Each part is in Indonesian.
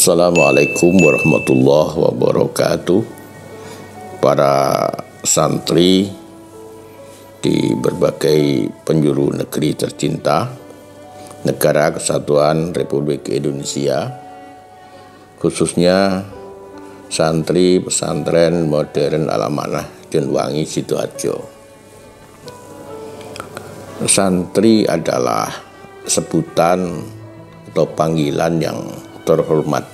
Assalamualaikum warahmatullahi wabarakatuh. Para santri di berbagai penjuru negeri tercinta, Negara Kesatuan Republik Indonesia, khususnya santri pesantren modern Al-Amanah Denwangi Sidoarjo. Santri adalah sebutan atau panggilan yang terhormat.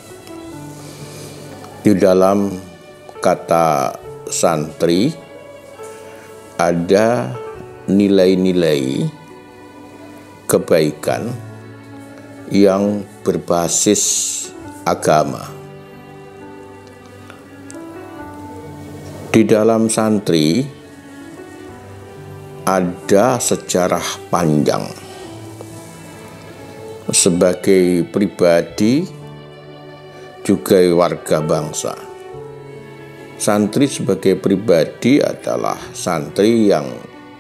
Di dalam kata santri ada nilai-nilai kebaikan yang berbasis agama. Di dalam santri ada sejarah panjang. Sebagai pribadi juga warga bangsa, santri sebagai pribadi adalah santri yang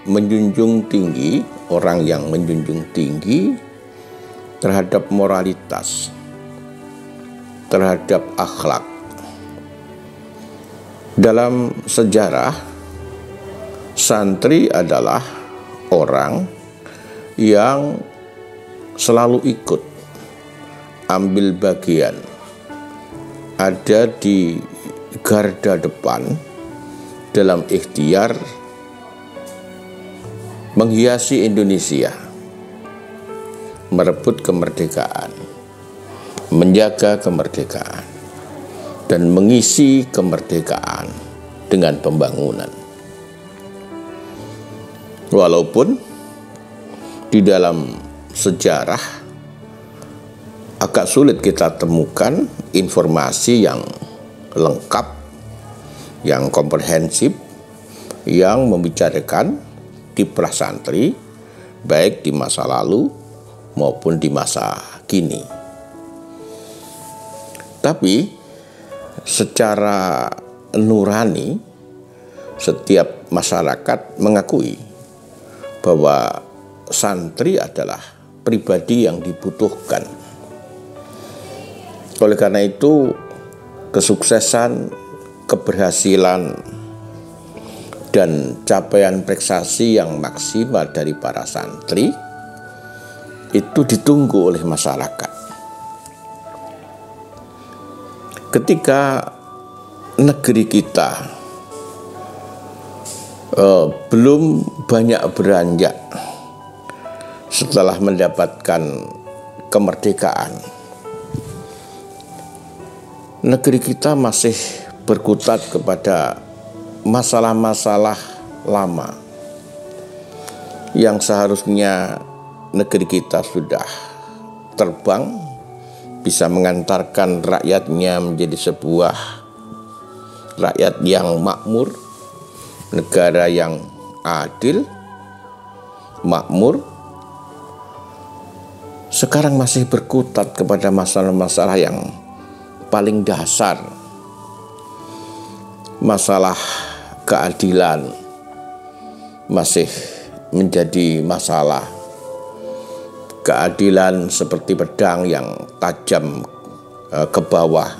menjunjung tinggi, orang yang menjunjung tinggi terhadap moralitas, terhadap akhlak. Dalam sejarah, santri adalah orang yang selalu ikut ambil bagian, ada di garda depan dalam ikhtiar menghiasi Indonesia, merebut kemerdekaan, menjaga kemerdekaan, dan mengisi kemerdekaan dengan pembangunan. Walaupun di dalam sejarah agak sulit kita temukan informasi yang lengkap, yang komprehensif, yang membicarakan kiprah santri baik di masa lalu maupun di masa kini. Tapi secara nurani setiap masyarakat mengakui bahwa santri adalah pribadi yang dibutuhkan. Oleh karena itu, kesuksesan, keberhasilan, dan capaian prestasi yang maksimal dari para santri itu ditunggu oleh masyarakat. Ketika negeri kita belum banyak beranjak setelah mendapatkan kemerdekaan, negeri kita masih berkutat kepada masalah-masalah lama yang seharusnya negeri kita sudah terbang, bisa mengantarkan rakyatnya menjadi sebuah rakyat yang makmur, negara yang adil, makmur. Sekarang masih berkutat kepada masalah-masalah yang paling dasar, masalah keadilan masih menjadi masalah. Keadilan seperti pedang yang tajam ke bawah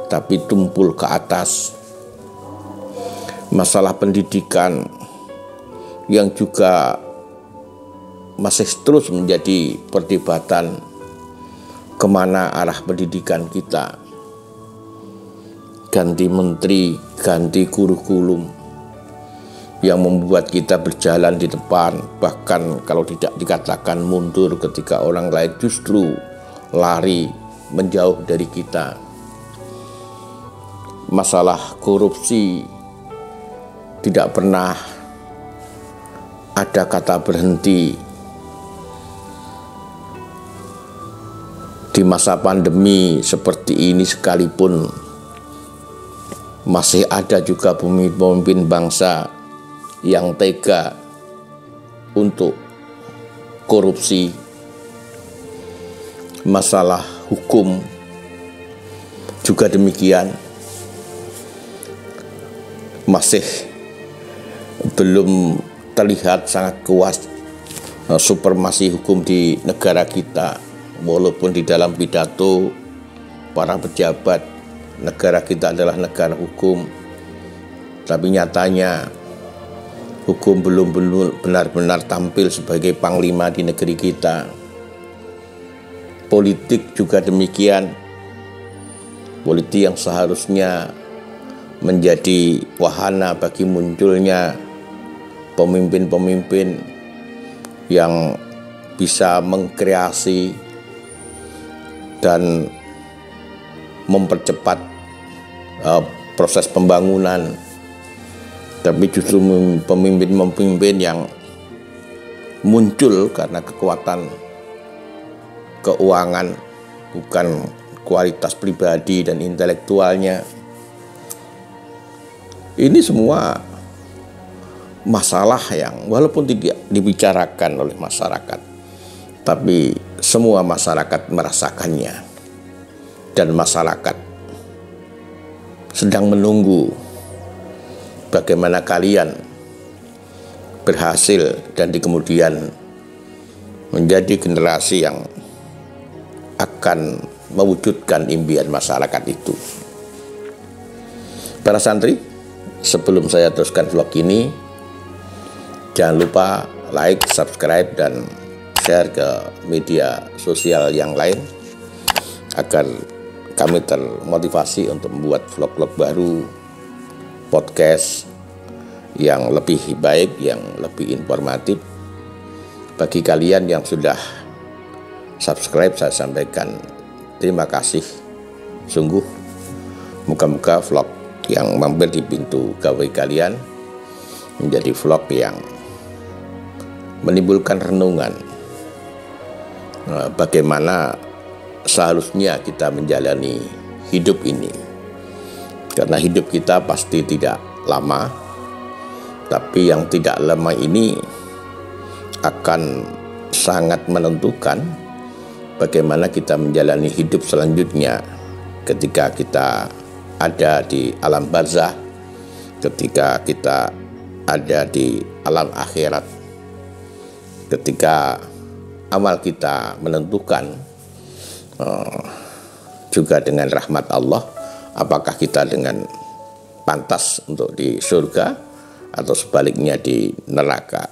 tapi tumpul ke atas. Masalah pendidikan yang juga masih terus menjadi perdebatan, kemana arah pendidikan kita. Ganti menteri, ganti kurikulum yang membuat kita berjalan di depan, bahkan kalau tidak dikatakan mundur ketika orang lain justru lari menjauh dari kita. Masalah korupsi tidak pernah ada kata berhenti. Di masa pandemi seperti ini sekalipun masih ada juga pemimpin bangsa yang tega untuk korupsi. Masalah hukum juga demikian, masih belum terlihat sangat kuat supremasi hukum di negara kita. Walaupun di dalam pidato para pejabat, negara kita adalah negara hukum, tapi nyatanya hukum belum benar-benar tampil sebagai panglima di negeri kita. Politik juga demikian. Politik yang seharusnya menjadi wahana bagi munculnya pemimpin-pemimpin yang bisa mengkreasi dan mempercepat proses pembangunan, tapi justru pemimpin-pemimpin yang muncul karena kekuatan keuangan, bukan kualitas pribadi dan intelektualnya. Ini semua masalah yang walaupun tidak dibicarakan oleh masyarakat, tapi semua masyarakat merasakannya, dan masyarakat sedang menunggu bagaimana kalian berhasil dan di kemudian menjadi generasi yang akan mewujudkan impian masyarakat itu. Para santri, sebelum saya teruskan vlog ini, jangan lupa like, subscribe, dan share ke media sosial yang lain agar kami termotivasi untuk membuat vlog-vlog baru, podcast yang lebih baik, yang lebih informatif. Bagi kalian yang sudah subscribe, saya sampaikan terima kasih sungguh. Moga-moga vlog yang mampir di pintu gawai kalian menjadi vlog yang menimbulkan renungan bagaimana seharusnya kita menjalani hidup ini. Karena hidup kita pasti tidak lama, tapi yang tidak lama ini akan sangat menentukan bagaimana kita menjalani hidup selanjutnya ketika kita ada di alam barzah, ketika kita ada di alam akhirat, ketika amal kita menentukan juga dengan rahmat Allah, apakah kita dengan pantas untuk di surga atau sebaliknya di neraka.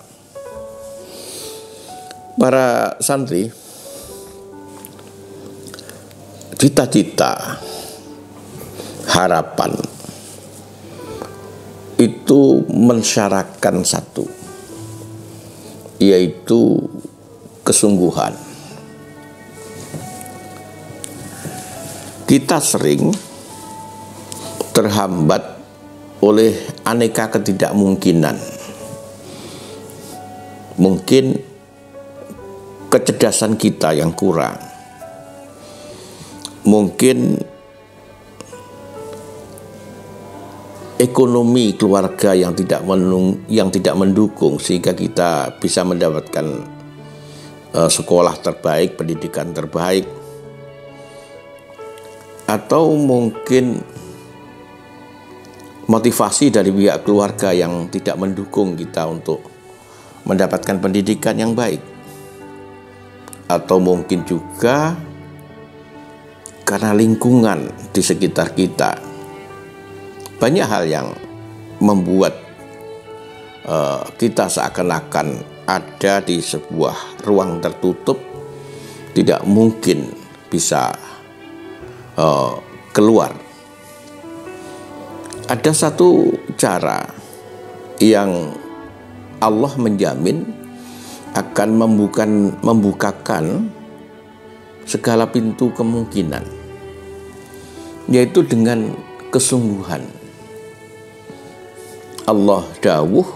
Para santri, cita-cita, harapan itu mensyaratkan satu, yaitu kesungguhan. Kita sering terhambat oleh aneka ketidakmungkinan. Mungkin kecerdasan kita yang kurang, mungkin ekonomi keluarga yang tidak mendukung sehingga kita bisa mendapatkan sekolah terbaik, pendidikan terbaik, atau mungkin motivasi dari pihak keluarga yang tidak mendukung kita untuk mendapatkan pendidikan yang baik, atau mungkin juga karena lingkungan di sekitar kita. Banyak hal yang membuat kita seakan-akan ada di sebuah ruang tertutup, tidak mungkin bisa keluar. Ada satu cara yang Allah menjamin akan membukakan segala pintu kemungkinan, yaitu dengan kesungguhan. Allah dawuh,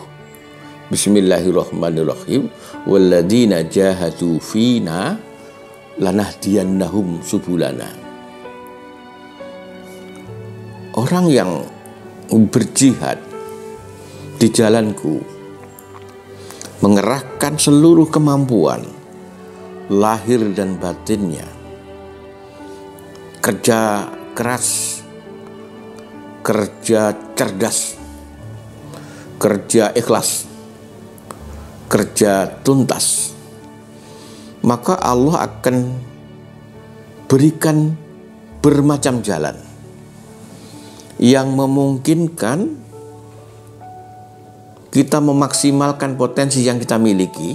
Bismillahirrahmanirrahim, walladzina jahadu fina lanahdiyannahum subulana. Orang yang berjihad di jalanku, mengerahkan seluruh kemampuan lahir dan batinnya, kerja keras, kerja cerdas, kerja ikhlas, kerja tuntas, maka Allah akan berikan bermacam jalan yang memungkinkan kita memaksimalkan potensi yang kita miliki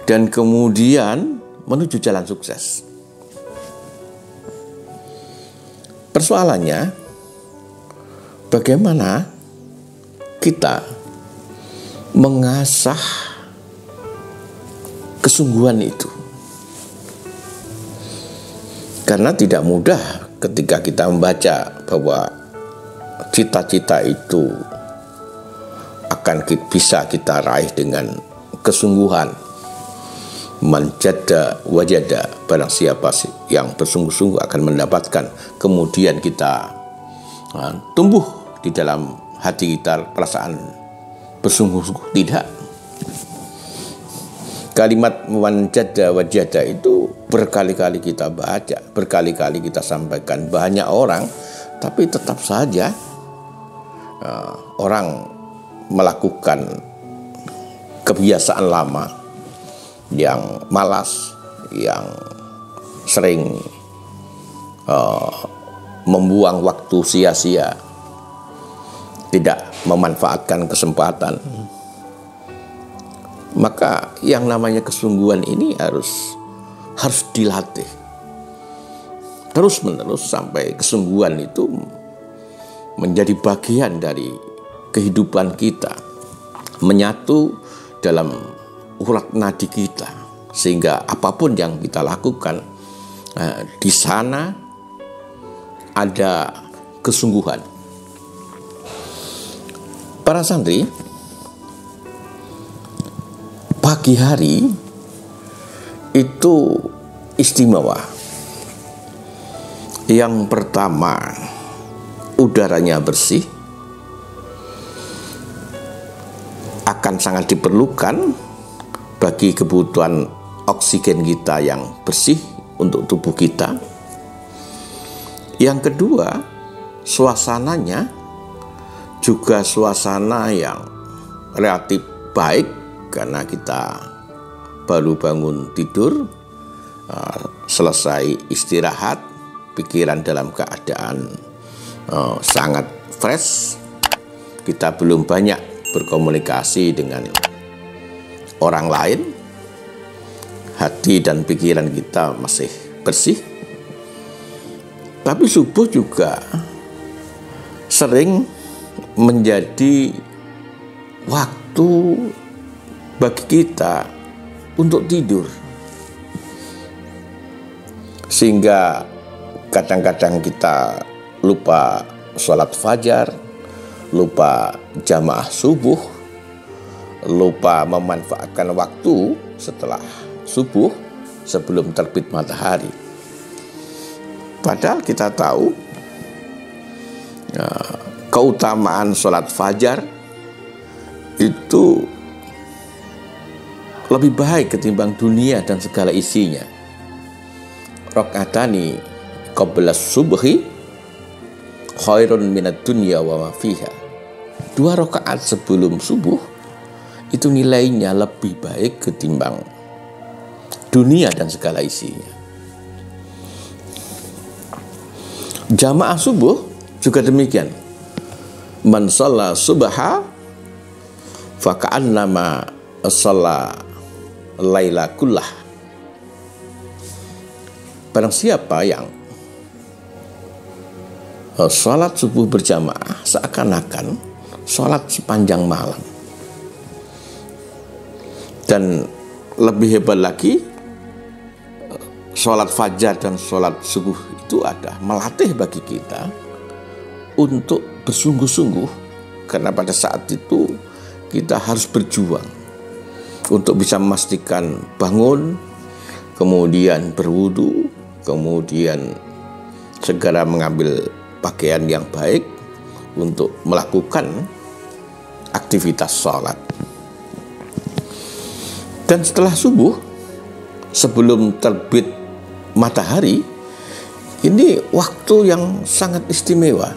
dan kemudian menuju jalan sukses. Persoalannya, bagaimana kita mengasah kesungguhan itu. Karena tidak mudah ketika kita membaca bahwa cita-cita itu akan bisa kita raih dengan kesungguhan. Man jadda wajada, barang siapa yang bersungguh-sungguh akan mendapatkan. Kemudian kita tumbuh di dalam hati kita perasaan bersungguh-sungguh. Tidak. Kalimat man jadda wajada itu berkali-kali kita baca, berkali-kali kita sampaikan banyak orang, tapi tetap saja orang melakukan kebiasaan lama yang malas, yang sering membuang waktu sia-sia, tidak memanfaatkan kesempatan. Maka yang namanya kesungguhan ini harus dilatih terus-menerus sampai kesungguhan itu menjadi bagian dari kehidupan kita, menyatu dalam urat nadi kita, sehingga apapun yang kita lakukan di sana ada kesungguhan. Para santri, pagi hari itu istimewa. Yang pertama, udaranya bersih, akan sangat diperlukan bagi kebutuhan oksigen kita yang bersih untuk tubuh kita. Yang kedua, suasananya juga suasana yang relatif baik, karena kita baru bangun tidur, selesai istirahat, pikiran dalam keadaan sangat fresh. Kita belum banyak berkomunikasi dengan orang lain, hati dan pikiran kita masih bersih. Tapi subuh juga sering menjadi waktu bagi kita untuk tidur, sehingga kadang-kadang kita lupa sholat fajar, lupa jamaah subuh, lupa memanfaatkan waktu setelah subuh sebelum terbit matahari. Padahal kita tahu keutamaan sholat fajar itu lebih baik ketimbang dunia dan segala isinya. Rakaatani qabla subhi khairun minad dunya wa ma fiha. 2 rakaat sebelum subuh itu nilainya lebih baik ketimbang dunia dan segala isinya. Jamaah subuh juga demikian. Man shalla subha fa ka'annama shalla laila kullah. Barang siapa yang sholat subuh berjamaah seakan-akan sholat sepanjang malam. Dan lebih hebat lagi, sholat fajar dan sholat subuh itu ada melatih bagi kita untuk bersungguh-sungguh, karena pada saat itu kita harus berjuang untuk bisa memastikan bangun, kemudian berwudu, kemudian segera mengambil pakaian yang baik untuk melakukan aktivitas sholat. Dan setelah subuh, sebelum terbit matahari, ini waktu yang sangat istimewa.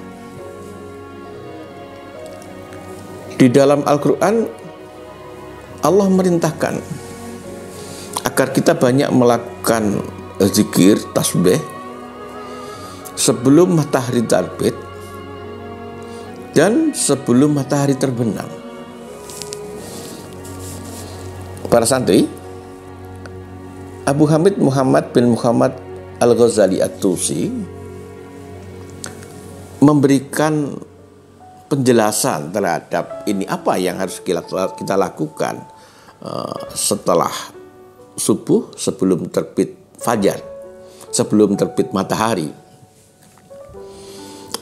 Di dalam Al-Quran, Allah merintahkan agar kita banyak melakukan zikir, tasbih, sebelum matahari terbit dan sebelum matahari terbenam. Para santri, Abu Hamid Muhammad bin Muhammad Al-Ghazali At-Tusi memberikan penjelasan terhadap ini apa yang harus kita lakukan setelah subuh, sebelum terbit fajar, sebelum terbit matahari.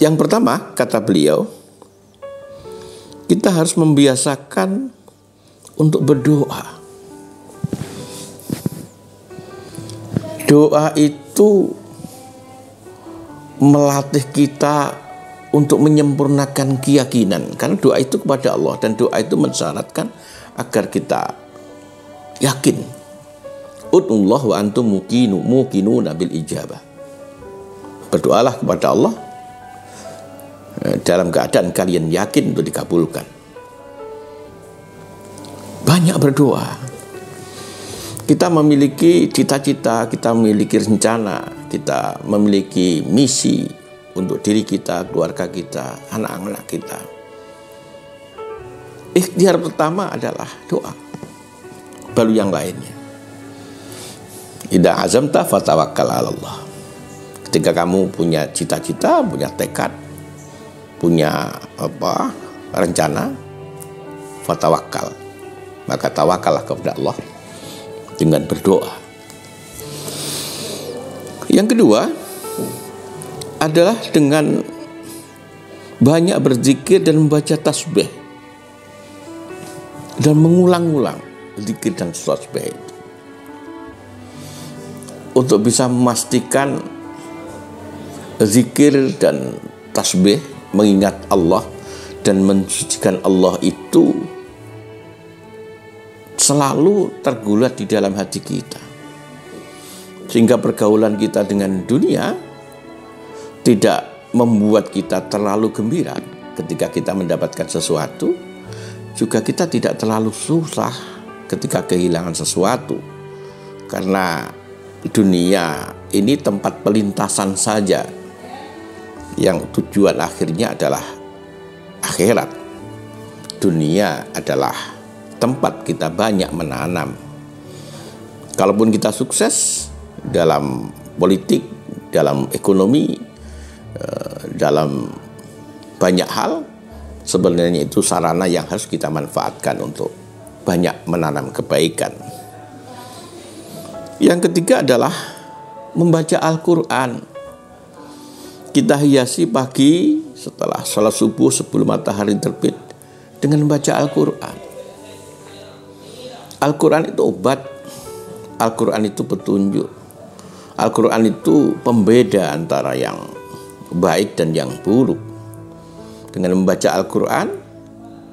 Yang pertama, kata beliau, kita harus membiasakan untuk berdoa. Doa itu melatih kita untuk menyempurnakan keyakinan, karena doa itu kepada Allah, dan doa itu mensyaratkan agar kita yakin. Ud'ullah wa antum muqinuna bil ijabah. Berdoalah kepada Allah dalam keadaan kalian yakin untuk dikabulkan. Banyak berdoa. Kita memiliki cita-cita, kita memiliki rencana, kita memiliki misi untuk diri kita, keluarga kita, anak-anak kita. Ikhtiar pertama adalah doa, baru yang lainnya. Idza azamta fatawakkal 'ala Allah. Ketika kamu punya cita-cita, punya tekad, punya rencana, fatawakkal, maka tawakallah kepada Allah dengan berdoa. Yang kedua adalah dengan banyak berzikir dan membaca tasbih dan mengulang-ulang zikir dan tasbih itu, untuk bisa memastikan zikir dan tasbih, mengingat Allah dan mensucikan Allah itu selalu tergulat di dalam hati kita, sehingga pergaulan kita dengan dunia tidak membuat kita terlalu gembira ketika kita mendapatkan sesuatu, juga kita tidak terlalu susah ketika kehilangan sesuatu, karena dunia ini tempat pelintasan saja, yang tujuan akhirnya adalah akhirat. Dunia adalah tempat kita banyak menanam. Kalaupun kita sukses dalam politik, dalam ekonomi, dalam banyak hal, sebenarnya itu sarana yang harus kita manfaatkan untuk banyak menanam kebaikan. Yang ketiga adalah membaca Al-Quran. Kita hiasi pagi setelah sholat subuh sebelum matahari terbit dengan membaca Al-Quran. Al-Quran itu obat, Al-Quran itu petunjuk, Al-Quran itu pembeda antara yang baik dan yang buruk. Dengan membaca Al-Quran,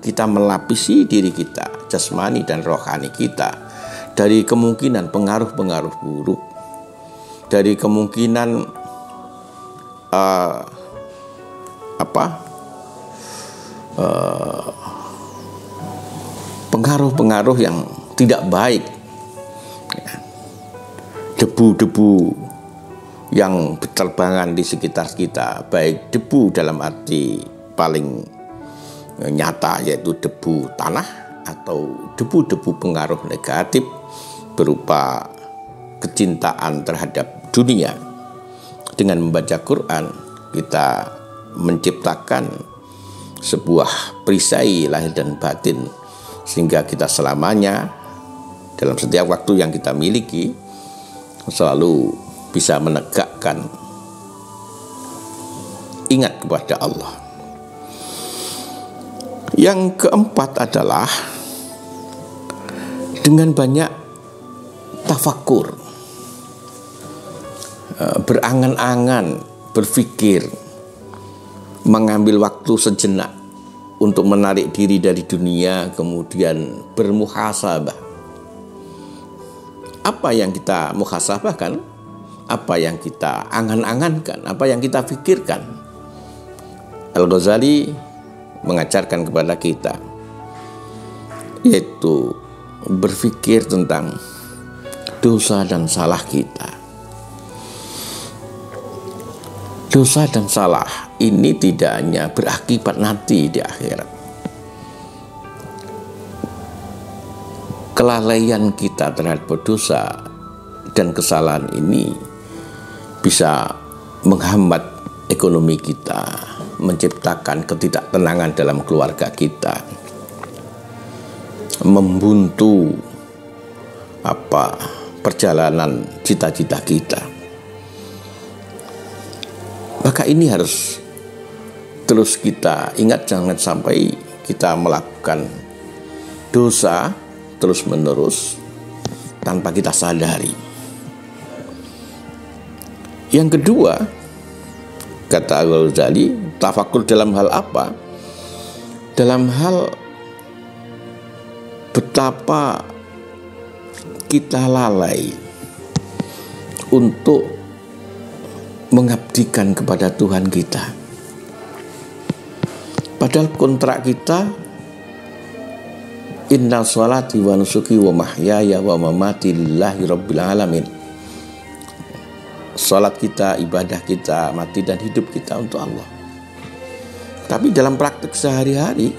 kita melapisi diri kita, jasmani dan rohani kita, dari kemungkinan pengaruh-pengaruh buruk, dari kemungkinan pengaruh-pengaruh yang tidak baik, debu-debu yang berterbangan di sekitar kita, baik debu dalam arti paling nyata yaitu debu tanah, atau debu-debu pengaruh negatif berupa kecintaan terhadap dunia. Dengan membaca Quran, kita menciptakan sebuah perisai lahir dan batin, sehingga kita selamanya dalam setiap waktu yang kita miliki selalu bisa menegakkan ingat kepada Allah. Yang keempat adalah dengan banyak tafakur, berangan-angan, berpikir, mengambil waktu sejenak untuk menarik diri dari dunia, kemudian bermuhasabah. Apa yang kita muhasabahkan, apa yang kita angan-angankan, apa yang kita pikirkan. Al-Ghazali mengajarkan kepada kita, yaitu berpikir tentang dosa dan salah kita. Dosa dan salah ini tidak hanya berakibat nanti di akhirat. Kelalaian kita terhadap dosa dan kesalahan ini bisa menghambat ekonomi kita, menciptakan ketidaktenangan dalam keluarga kita, membuntu perjalanan cita-cita kita. Maka ini harus terus kita ingat, jangan sampai kita melakukan dosa terus-menerus tanpa kita sadari. Yang kedua, kata Al-Ghazali, tafakur dalam hal apa? Dalam hal betapa kita lalai untuk mengabdikan kepada Tuhan kita. Padahal kontrak kita, inna sholati wa nusuki wa mahyaya wa mamati lillahi rabbil alamin. Salat kita, ibadah kita, mati dan hidup kita untuk Allah. Tapi dalam praktek sehari-hari,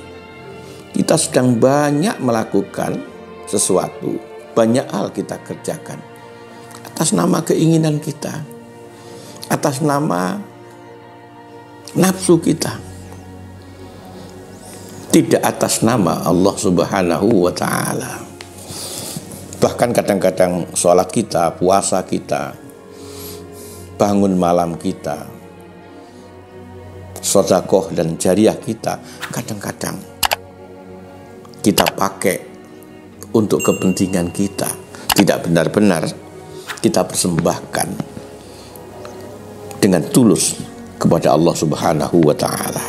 kita sedang banyak melakukan sesuatu, banyak hal kita kerjakan atas nama keinginan kita, atas nama nafsu kita, tidak atas nama Allah Subhanahu wa ta'ala. Bahkan kadang-kadang sholat kita, puasa kita, bangun malam kita, sedekah dan jariah kita, kadang-kadang kita pakai untuk kepentingan kita, tidak benar-benar kita persembahkan dengan tulus kepada Allah Subhanahu wa ta'ala.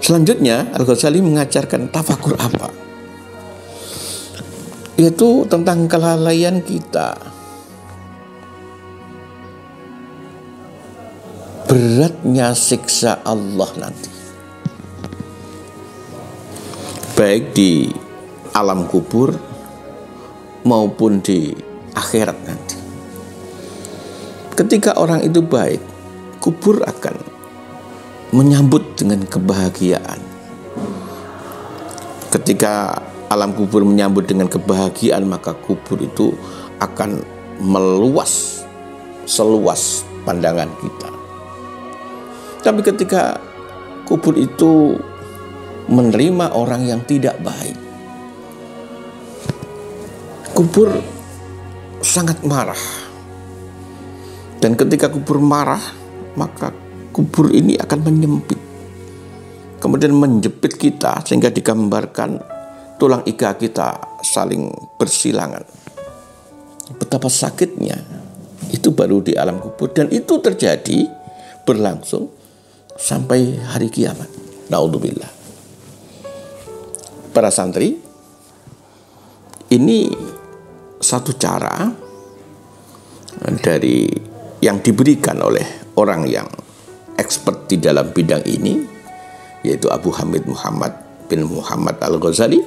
Selanjutnya Al-Ghazali mengajarkan tafakur apa? Yaitu tentang kelalaian kita, beratnya siksa Allah nanti, baik di alam kubur maupun di akhirat nanti. Ketika orang itu baik, kubur akan menyambut dengan kebahagiaan. Ketika alam kubur menyambut dengan kebahagiaan, maka kubur itu akan meluas seluas pandangan kita. Tapi ketika kubur itu menerima orang yang tidak baik, kubur sangat marah. Dan ketika kubur marah, maka kubur ini akan menyempit, kemudian menjepit kita sehingga digambarkan tulang iga kita saling bersilangan. Betapa sakitnya itu baru di alam kubur, dan itu terjadi berlangsung sampai hari kiamat. Naudzubillah. Para santri, ini satu cara dari yang diberikan oleh orang yang expert di dalam bidang ini, yaitu Abu Hamid Muhammad bin Muhammad Al-Ghazali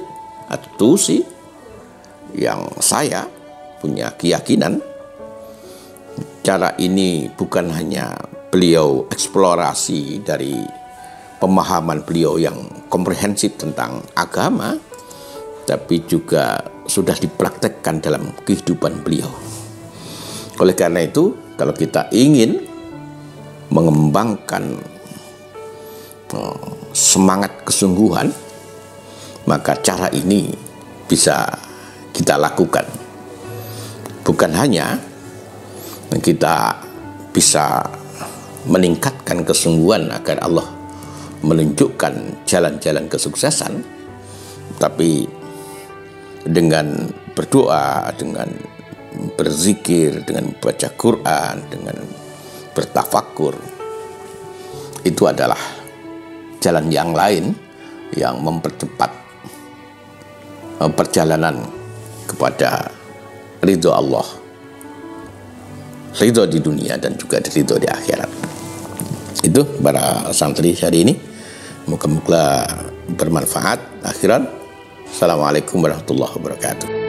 At-Tusi, yang saya punya keyakinan cara ini bukan hanya beliau eksplorasi dari pemahaman beliau yang komprehensif tentang agama, tapi juga sudah dipraktekkan dalam kehidupan beliau. Oleh karena itu, kalau kita ingin mengembangkan semangat kesungguhan, maka cara ini bisa kita lakukan. Bukan hanya kita bisa meningkatkan kesungguhan agar Allah menunjukkan jalan-jalan kesuksesan, tapi dengan berdoa, dengan berzikir, dengan membaca Quran, dengan bertafakur, itu adalah jalan yang lain yang mempercepat perjalanan kepada ridho Allah, ridho di dunia dan juga ridho di akhirat. Itu para santri hari ini, moga-moga bermanfaat akhirat. Assalamualaikum warahmatullahi wabarakatuh.